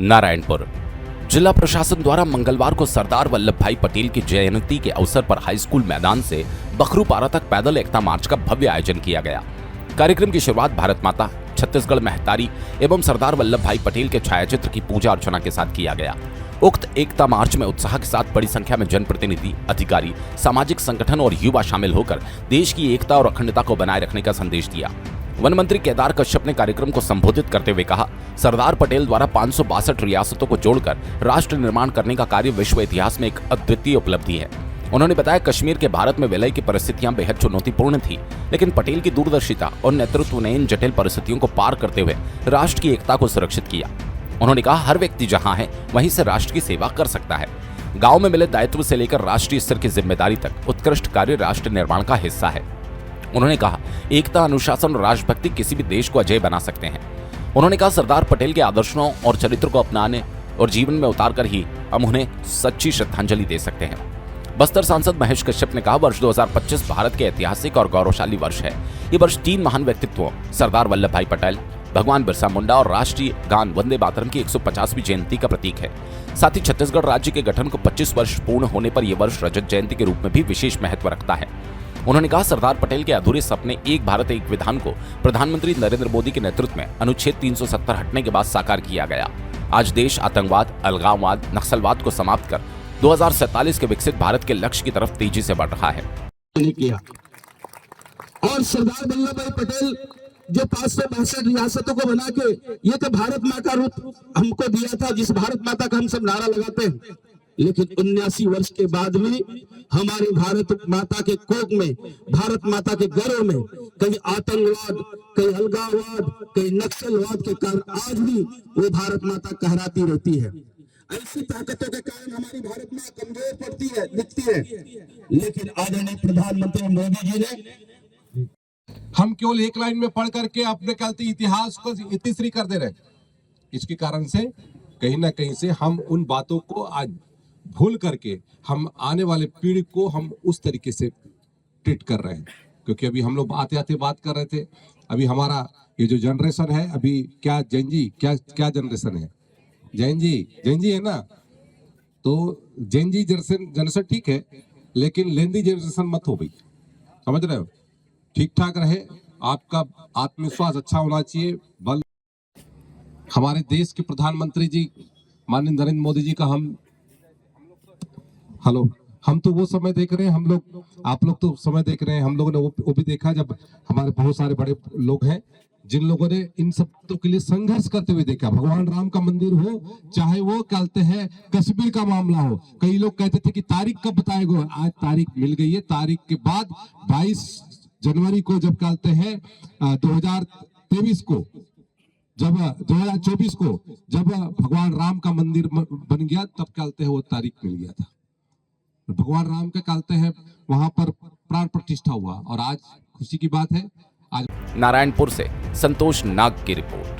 नारायणपुर जिला प्रशासन द्वारा मंगलवार को सरदार वल्लभ भाई पटेल की जयंती के अवसर पर हाई स्कूल मैदान से बखरूपारा तक पैदल एकता मार्च का भव्य आयोजन किया गया। कार्यक्रम की शुरुआत भारत माता, छत्तीसगढ़ महतारी एवं सरदार वल्लभ भाई पटेल के छायाचित्र की पूजा अर्चना के साथ किया गया। उक्त एकता मार्च में उत्साह के साथ बड़ी संख्या में जनप्रतिनिधि, अधिकारी, सामाजिक संगठन और युवा शामिल होकर देश की एकता और अखंडता को बनाए रखने का संदेश दिया। वन मंत्री केदार कश्यप ने कार्यक्रम को संबोधित करते हुए कहा, सरदार पटेल द्वारा 562 रियासतों को जोड़कर राष्ट्र निर्माण करने का कार्य विश्व इतिहास में एक अद्वितीय उपलब्धि है। उन्होंने बताया, कश्मीर के भारत में विलय की परिस्थितियां बेहद चुनौतीपूर्ण थी, लेकिन पटेल की दूरदर्शिता और नेतृत्व ने इन जटिल परिस्थितियों को पार करते हुए राष्ट्र की एकता को सुरक्षित किया। उन्होंने कहा, हर व्यक्ति जहां है वहीं से राष्ट्र की सेवा कर सकता है। गांव में मिले दायित्व से लेकर राष्ट्रीय स्तर की जिम्मेदारी तक उत्कृष्ट कार्य राष्ट्र निर्माण का हिस्सा है। उन्होंने कहा, एकता, अनुशासन और राष्ट्रभक्ति किसी भी देश को अजेय बना सकते हैं। उन्होंने कहा, सरदार पटेल के आदर्शों और चरित्र को अपनाने और जीवन में उतारकर ही हम उन्हें सच्ची श्रद्धांजलि दे सकते हैं। बस्तर सांसद महेश कश्यप ने कहा, वर्ष 2025 भारत के ऐतिहासिक और गौरवशाली वर्ष है। ये वर्ष 3 महान व्यक्तित्वों सरदार वल्लभ भाई पटेल, भगवान बिरसा मुंडा और राष्ट्रीय गान वंदे मातरम की 150वीं जयंती का प्रतीक है। साथ ही छत्तीसगढ़ राज्य के गठन को 25 वर्ष पूर्ण होने पर यह वर्ष रजत जयंती के रूप में भी विशेष महत्व रखता है। उन्होंने कहा, सरदार पटेल के अधूरे सपने एक भारत एक विधान को प्रधानमंत्री नरेंद्र मोदी के नेतृत्व में अनुच्छेद 370 हटने के बाद साकार किया गया। आज देश आतंकवाद, अलगाववाद, नक्सलवाद को समाप्त कर 2047 के विकसित भारत के लक्ष्य की तरफ तेजी से बढ़ रहा है। और सरदार वल्लभ भाई पटेल जो 562 रियासतों को बना के ये तो भारत माँ का रूप हमको दिया था, जिस भारत माता का हम सब नारा लगाते हैं, लेकिन 79 वर्ष के बाद भी हमारी भारत माता के कोख में, भारत माता के गर्व में कहीं आतंकवाद, कहीं अलगाववाद, कहीं नक्सलवाद के कारण आज भी वो भारत माता कहराती रहती है। ऐसी ताकतों के कारण हमारी भारत माँ कमजोर पड़ती है, दिखती है, लेकिन आदरणीय प्रधानमंत्री मोदी जी ने हम केवल एक लाइन में पढ़ करके अपने कहते इतिहास को तीसरी कर दे रहे। इसके कारण से कहीं ना कहीं से हम उन बातों को आज भूल करके हम आने वाले पीढ़ी को हम उस तरीके से ट्रीट कर रहे हैं। क्योंकि अभी हम लोग आते आते बात कर रहे थे, अभी हमारा ये जो जनरेशन है, अभी क्या जेनजी क्या जनरेशन है, जेनजी है ना, तो जेनजी जनरेशन ठीक है, लेकिन लेंदी जनरेशन मत हो भाई, समझ रहे हो। ठीक ठाक रहे, आपका आत्मविश्वास अच्छा होना चाहिए। बल हमारे देश के प्रधानमंत्री जी माननीय नरेंद्र मोदी जी का हम तो वो समय देख रहे हैं, हम लोग, आप लोग तो समय देख रहे हैं, हम लोगों ने वो भी देखा जब हमारे बहुत सारे बड़े लोग हैं जिन लोगों ने इन सब के लिए संघर्ष करते हुए देखा। भगवान राम का मंदिर हो, चाहे वो कहते हैं कश्मीर का मामला हो, कई लोग कहते थे कि तारीख कब बताएगा, आज तारीख मिल गई है। तारीख के बाद 22 जनवरी को जब कहते हैं 2023 को, जब 2024 को जब भगवान राम का मंदिर बन गया, तब कहते हैं वो तारीख मिल गया था। भगवान राम का कहते हैं वहां पर प्राण प्रतिष्ठा हुआ, और आज खुशी की बात है। आज नारायणपुर से संतोष नाग की रिपोर्ट।